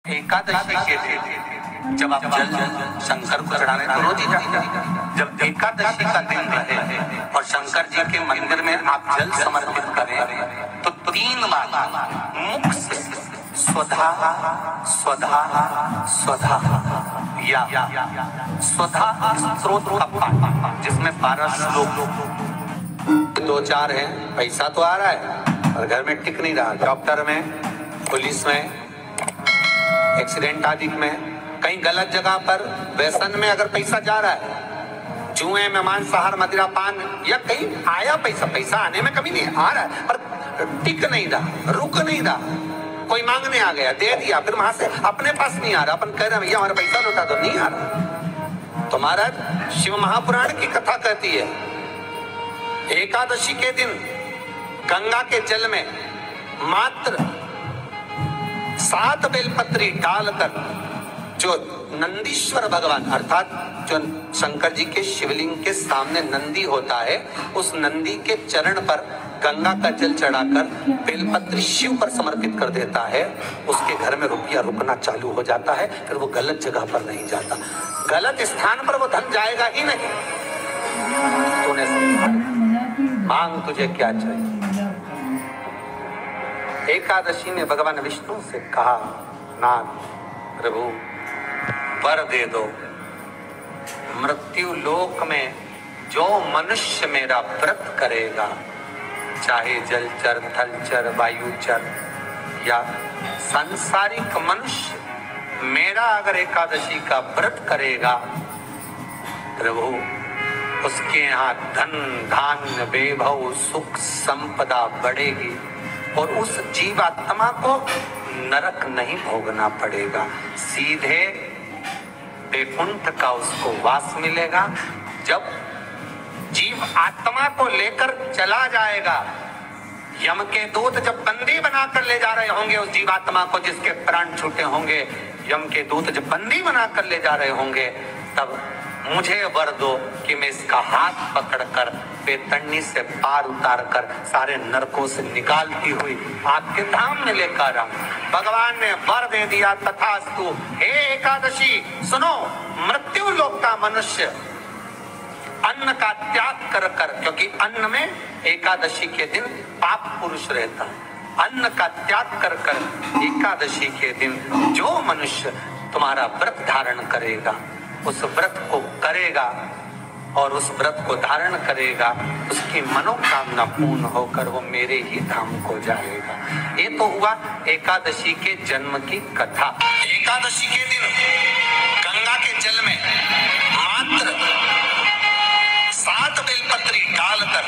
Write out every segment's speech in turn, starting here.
एकादशी के दिन जब आप जल शंकर को चढ़ाने तो रोज ही जाते हैं। जब एकादशी का दिन रहे और शंकर जी के मंदिर में आप जल समर्पित करें तो 3 बार मुख से स्वधा स्वधा स्वधा या स्वधा स्त्रोत का पाठ, जिसमें 12 श्लोक 2-4 है। पैसा तो आ रहा है और घर में टिक नहीं रहा। डॉक्टर में, पुलिस में, एक्सीडेंट आदि में, कहीं गलत जगह पर व्यसन में अगर पैसा जा रहा है, जुए में, मांसाहार, मदिरा पान, या कहीं आया पैसा आने में कमी नहीं, आ रहा है पर टिक नहीं रहा, रुक नहीं रहा। कोई मांगने आ गया, दे दिया, फिर वहां से अपने पास नहीं आ रहा, अपन कह रहे हैं भैया हमारा पैसा लौटा दो, नहीं आ रहा। तो महाराज शिव महापुराण की कथा कहती है एकादशी के दिन गंगा के जल में मात्र 7 बेलपत्री डालकर जो नंदीश्वर भगवान अर्थात जो शंकर जी के शिवलिंग के सामने नंदी होता है, उस नंदी के चरण पर गंगा का जल चढ़ाकर बेलपत्री शिव पर समर्पित कर देता है, उसके घर में रुपया रुकना चालू हो जाता है। फिर वो गलत जगह पर नहीं जाता, गलत स्थान पर वो धन जाएगा ही नहीं। तूने मांग तुझे क्या चाहिए। एकादशी ने भगवान विष्णु से कहा, नाथ प्रभु वर दे दो, मृत्यु लोक में जो मनुष्य मेरा व्रत करेगा, चाहे जलचर, थलचर, वायुचर या सांसारिक मनुष्य, मेरा अगर एकादशी का व्रत करेगा प्रभु, उसके यहाँ धन धान्य वैभव सुख संपदा बढ़ेगी और उस जीवात्मा को नरक नहीं भोगना पड़ेगा, सीधे वैकुंठ का उसको वास मिलेगा। जब जीव आत्मा को लेकर चला जाएगा, यम के दूत जब बंदी बनाकर ले जा रहे होंगे उस जीवात्मा को जिसके प्राण छूटे होंगे, यम के दूत जब बंदी बनाकर ले जा रहे होंगे, तब मुझे वर दो कि मैं इसका हाथ पकड़कर बेतन्नी से पार उतार कर सारे नरकों से निकालती हुई आपके धाम में लेकर आऊं। भगवान ने वर दे दिया, तथास्तु। हे एकादशी सुनो, मृत्यु लोक का मनुष्य अन्न का त्याग कर कर, क्योंकि अन्न में एकादशी के दिन पाप पुरुष रहता है, अन्न का त्याग कर कर एकादशी के दिन जो मनुष्य तुम्हारा व्रत धारण करेगा, उस व्रत को करेगा और उस व्रत को धारण करेगा, उसकी मनोकामना पूर्ण होकर वो मेरे ही धाम को जाएगा। ये तो हुआ एकादशी के जन्म की कथा। एकादशी के दिन गंगा के जल में मात्र 7 बेलपत्री डालकर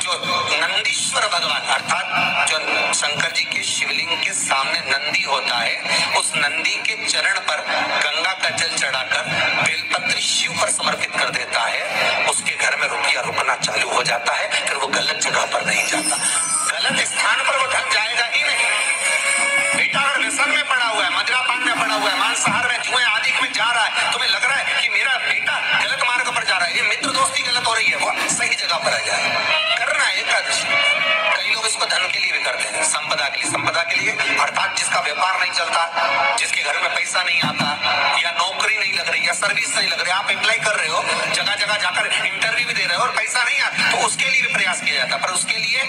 जो नंदीश्वर भगवान अर्थात जो शंकर जी के शिवलिंग के सामने नंदी होता है, उस नंदी के चरण पर गंगा का जल चढ़ाकर बेलपत्री शिव पर समर्पित कर देता है, उसके घर में रुपया रुकना चालू हो जाता है। फिर वो गलत जगह पर नहीं जाता, गलत स्थान पर वो धन जाएगा ही नहीं। बेटा अगर व्यसन में पड़ा हुआ है, मदिरा पान में पड़ा हुआ है, मांसाहार में, जुए आदि में जा रहा है, तुम्हें लग रहा है कि मेरा बेटा गलत मार्ग पर जा रहा है, ये मित्र दोस्ती गलत हो रही है, वो सही जगह पर आ जाए। करना है एकादशी। कई लोग इसको धन के लिए भी करते हैं, संपदा के लिए, संपदा के लिए अर्थात जिसका व्यापार नहीं चलता, जिसके घर में पैसा नहीं आता, या नौकरी नहीं लग रही, या सर्विस नहीं लग रही, आप अप्लाई कर रहे हो, जगह जगह जाकर इंटरव्यू भी दे रहे हो और पैसा नहीं आता, तो उसके लिए भी प्रयास किया जाता है। पर उसके लिए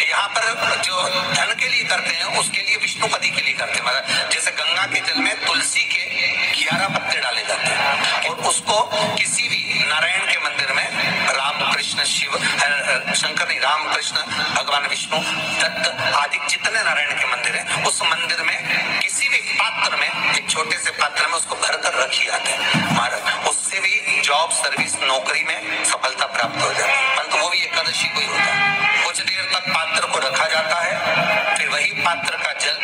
यहाँ पर जो धन के लिए करते हैं, उसके लिए विष्णुपति के लिए करते हैं। मतलब जैसे गंगा के जल में तुलसी के 11 पत्ते डाले जाते हैं और उसको किसी भी नारायण के मंदिर में राम कृष्ण शिव शंकर नहीं, राम कृष्ण भगवान विष्णु दत्त आदि जितने नारायण के मंदिर हैं, उस मंदिर में किसी भी पात्र में, एक छोटे से पात्र में उसको भर कर रखी जाते हैं महाराज। उससे भी जॉब सर्विस नौकरी में सफलता प्राप्त हो जाती है, परंतु वो भी एकादशी को ही होता है। कुछ देर तक पात्र को रखा जाता है, फिर वही पात्र का जल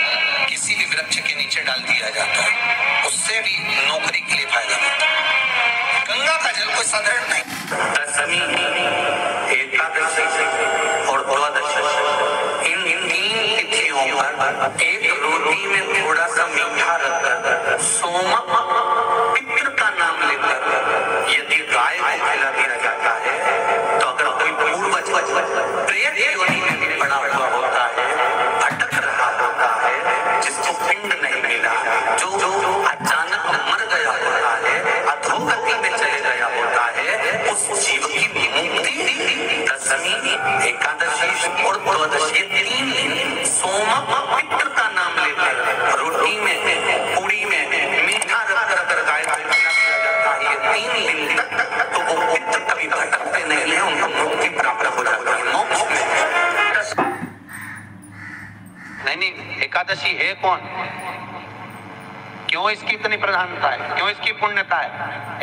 किसी भी वृक्ष के नीचे डाल दिया जाता है, उससे भी नौकरी के लिए फायदा होता है। गंगा का जल कोई साधारण नहीं। दशमी, एकादशी और द्वादशी, इन 3 तिथियों पर एक रोटी में थोड़ा सा मीठा रखकर सोमक पितृ का नाम लेकर यदि गाय को खिला दिया जाता है, तो अगर कोई पूर्वज प्रेत योनि में पड़ा हुआ होता है, भटक रहा होता है, जिसको पिंड नहीं मिला, जो एकादशी है कौन, क्यों इसकी इतनी प्रधानता है, क्यों इसकी पुण्यता है,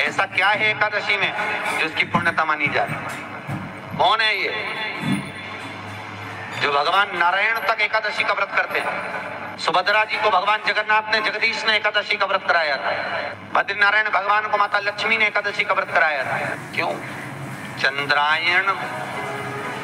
ऐसा क्या है एकादशी में जो इसकी पुण्यता मानी जाती? कौन है ये जो भगवान नारायण तक एकादशी का व्रत करते हैं? सुभद्रा जी को भगवान जगन्नाथ ने, जगदीश ने एकादशी का व्रत कराया था। बद्रीनारायण भगवान को माता लक्ष्मी ने एकादशी का व्रत कराया था। क्यों? चंद्रायण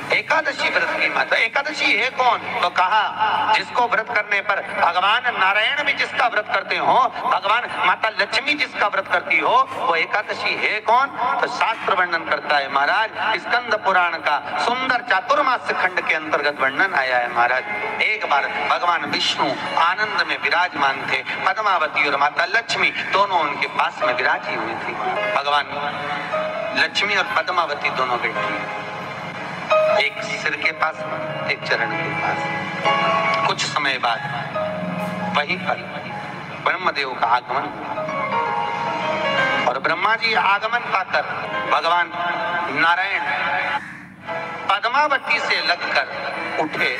एकादशी व्रत की माता। एकादशी है कौन? तो कहा जिसको व्रत करने पर भगवान नारायण भी जिसका व्रत करते हो, भगवान माता लक्ष्मी जिसका व्रत करती हो, वो एकादशी है कौन? तो शास्त्र वर्णन करता है महाराज, स्कंद पुराण का सुंदर चातुर्मास खंड के अंतर्गत वर्णन आया है महाराज। एक बार भगवान विष्णु आनंद में विराजमान थे, पद्मावती और माता लक्ष्मी दोनों उनके पास में विराजी हुई थी। भगवान लक्ष्मी और पद्मावती दोनों बैठी, एक सिर के पास, एक चरण के पास। कुछ समय बाद वहीं पर ब्रह्मदेव का आगमन, और ब्रह्मा जी आगमन पाकर भगवान नारायण पद्मावती से लगकर उठे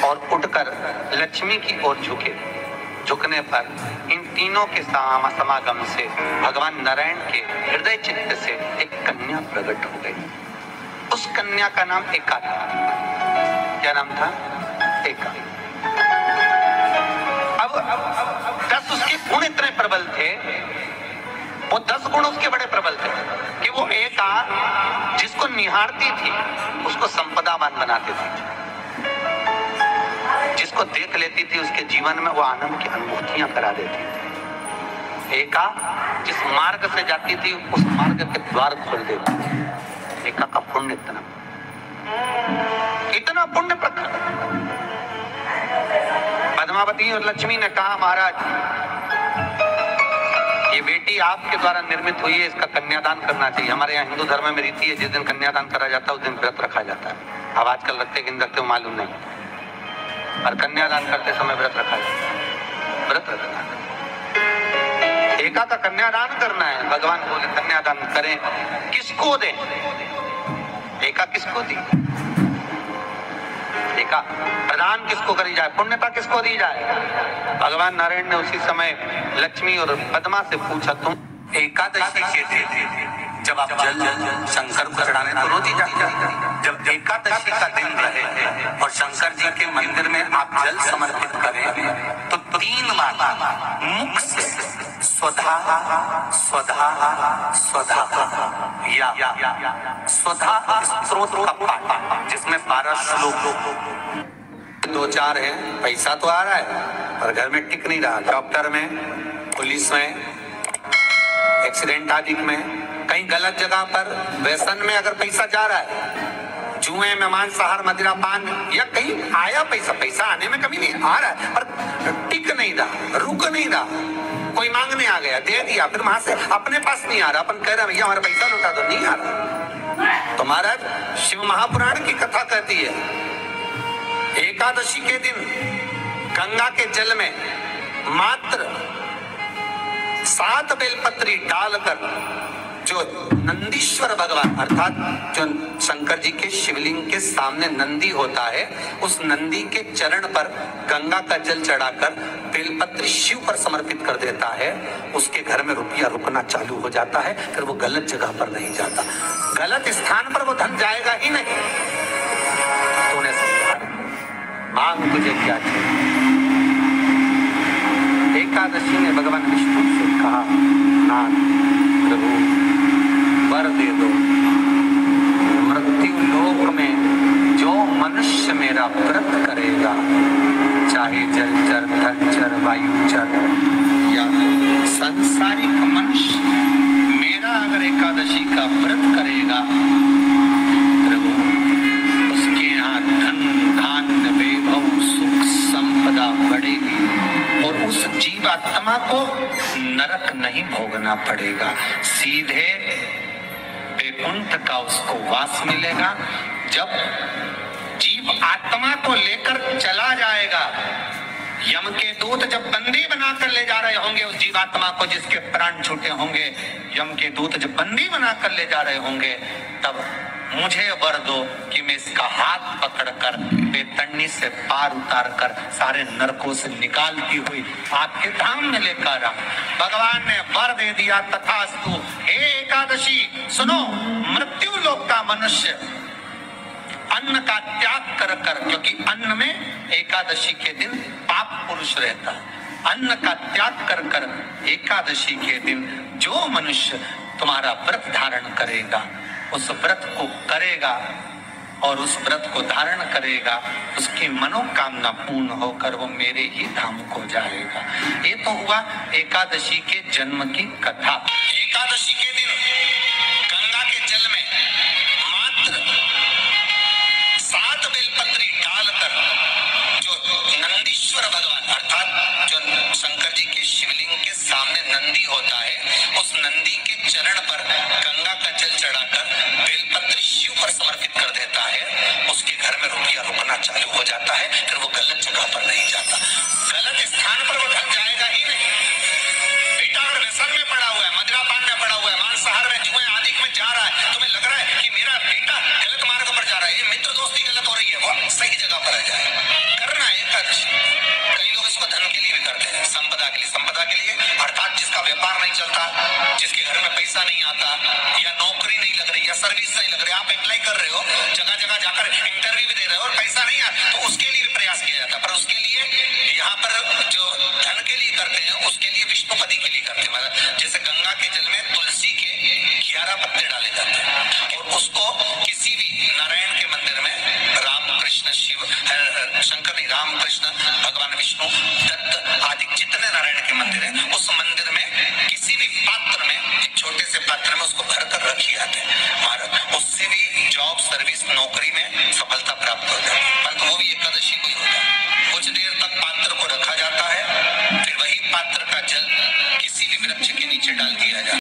और उठकर लक्ष्मी की ओर झुके। झुकने पर इन तीनों के समागम से भगवान नारायण के हृदय चित्त से एक कन्या प्रकट हो गई। उस कन्या का नाम एका था। क्या नाम था? एका। अब 10 उसके गुण इतने प्रबल थे, वो 10 गुण उसके बड़े प्रबल थे कि वो एका जिसको निहारती थी उसको संपदावान बनाते थे, जिसको देख लेती थी उसके जीवन में वो आनंद की अनुभूतियां करा देती थी। एका जिस मार्ग से जाती थी उस मार्ग के द्वार खोल देती थी। एका का पुण्य इतना पुण्य प्रकट। पद्मावती और लक्ष्मी ने कहा महाराज ये बेटी आपके द्वारा निर्मित हुई है, इसका कन्यादान करना चाहिए। हमारे यहाँ हिंदू धर्म में रीति है, जिस दिन कन्यादान करा जाता है उस दिन व्रत रखा जाता है। अब आजकल रखते कि रखते हो मालूम नहीं, और कन्यादान करते समय व्रत रखा जाता है। व्रत रखना, एका का कन्यादान करना है। भगवान बोले कन्यादान करें, किसको दें? एका किसको दी? एका प्रदान किसको करी जाए, पुण्यता किसको दी जाए? भगवान नारायण ने उसी समय लक्ष्मी और पद्मा से पूछा, तुम एकादशी के दिन जब आप जल शंकर को चढ़ाने तो रोज ही जाते, जब एकादशी का दिन रहे और शंकर जी के मंदिर में आप जल समर्पित करें तो 3 बार मुख से स्वधा स्वधा स्वधा या स्वधा स्त्रोत का पाठ, जिसमें 12 श्लोक 2-4 है। पैसा तो आ रहा है पर घर में टिक नहीं रहा। डॉक्टर में, पुलिस में, एक्सीडेंट आदि में, कहीं गलत जगह पर, व्यसन में अगर पैसा जा रहा है, जुए में, मांसाहार, मदिरा पान, या कहीं आया पैसा आने में कमी नहीं, आ रहा है पर टिक नहीं रहा, रुक नहीं रहा। कोई मांगने आ गया, दे दिया, फिर वहां से अपने पास नहीं आ रहा, अपन कह रहे भैया हमारा पैसा लौटा दो, नहीं आ रहा। तो महाराज शिव महापुराण की कथा कहती है एकादशी के दिन गंगा के जल में मात्र 7 बेलपत्री डालकर जो नंदीश्वर भगवान अर्थात जो शंकर जी के शिवलिंग के सामने नंदी होता है, उस नंदी के चरण पर गंगा का जल चढ़ाकर बेलपत्री शिव पर समर्पित कर देता है, उसके घर में रुपया रुकना चालू हो जाता है। फिर वो गलत जगह पर नहीं जाता, गलत स्थान पर वो धन जाएगा ही नहीं। तूने समझा, मांग तुझे क्या चाहिए। एकादशी ने भगवान विष्णु से कहा, नाथ प्रभु वर दे दो, मृत्यु लोक में जो मनुष्य मेरा व्रत करेगा, चाहे जलचर, थलचर, वायुचर या संसारिक मनुष्य मेरा अगर एकादशी का व्रत करेगा, प्रभु उसके यहाँ धन धान्य वैभव सुख संपदा बढ़ेगी और उस जीवात्मा को नरक नहीं भोगना पड़ेगा, सीधे वैकुंठ का उसको वास मिलेगा। जब जीव आत्मा को लेकर चला जाएगा, यम के दूत जब बंदी बनाकर ले जा रहे होंगे उस जीवात्मा को जिसके प्राण छूटे होंगे, यम के दूत जब बंदी बनाकर ले जा रहे होंगे, तब मुझे वर दो कि मैं इसका हाथ पकड़कर बेतन्नी से पार उतार कर सारे नरकों से निकालती हुई आपके धाम में लेकर आ। भगवान ने वर दे दिया, तथास्तु। हे एकादशी सुनो, मृत्यु लोक का मनुष्य अन्न का त्याग कर कर, क्योंकि अन्न में एकादशी के दिन पाप पुरुष रहता है, अन्न का त्याग कर कर एकादशी के दिन जो मनुष्य तुम्हारा व्रत धारण करेगा, उस व्रत को करेगा और उस व्रत को धारण करेगा, उसकी मनोकामना पूर्ण होकर वो मेरे ही धाम को जाएगा। ये तो हुआ एकादशी के जन्म की कथा। एकादशी के दिन गंगा के जल में मात्र 7 बेलपत्री डालकर जो नंदीश्वर भगवान अर्थात जो शंकर जी के शिवलिंग के सामने नंदी होता है, उस नंदी के चरण पर गंगा का जल चढ़ाकर बेलपत्र शिव पर समर्पित कर देता है, उसके घर में रुपया रुकना चालू हो जाता है, फिर वो गलत जगह पर नहीं जाता, गलत स्थान पर वो धन जाएगा ही नहीं। बेटा अगर व्यसन में पड़ा हुआ है, मदिरापान में पड़ा हुआ है, मांसाहार में, जुए आदि में जा रहा है, तुम्हें लग रहा है कि मेरा बेटा गलत मार्ग पर जा रहा है, ये मित्र दोस्ती गलत हो रही है, वो सही जगह पर आ जाए। करना है एकादशी। कई लोग इसको धन के लिए भी करते हैं, संपदा के लिए। संपदा के लिए अर्थात जिसका व्यापार नहीं चलता, जिसके घर में पैसा नहीं आता, या नौकरी नहीं लग रही, या सर्विस नहीं लग रही, आप अप्लाई कर रहे हो, जगह जगह जाकर इंटरव्यू भी दे रहे हो और पैसा नहीं आता, तो उसके लिए भी प्रयास किया जाता है। पर उसके लिए यहाँ पर जो धन के लिए करते हैं, उसके लिए विष्णुपति के लिए करते हैं। मतलब जैसे गंगा के जल में तुलसी के 11 पत्ते डाले जाते हैं और उसको किसी भी नारायण के मंदिर में रामकृष्ण शिव शंकर नहीं, रामकृष्ण भगवान विष्णु दत्त आदि जितने नारायण के मंदिर हैं, उस मंदिर में किसी भी पात्र में, एक छोटे से पात्र में उसको भर कर रखी जाते हैं महाराज। उससे भी जॉब सर्विस नौकरी में सफलता प्राप्त हो जाए, परंतु वो भी एकादशी को ही होता है।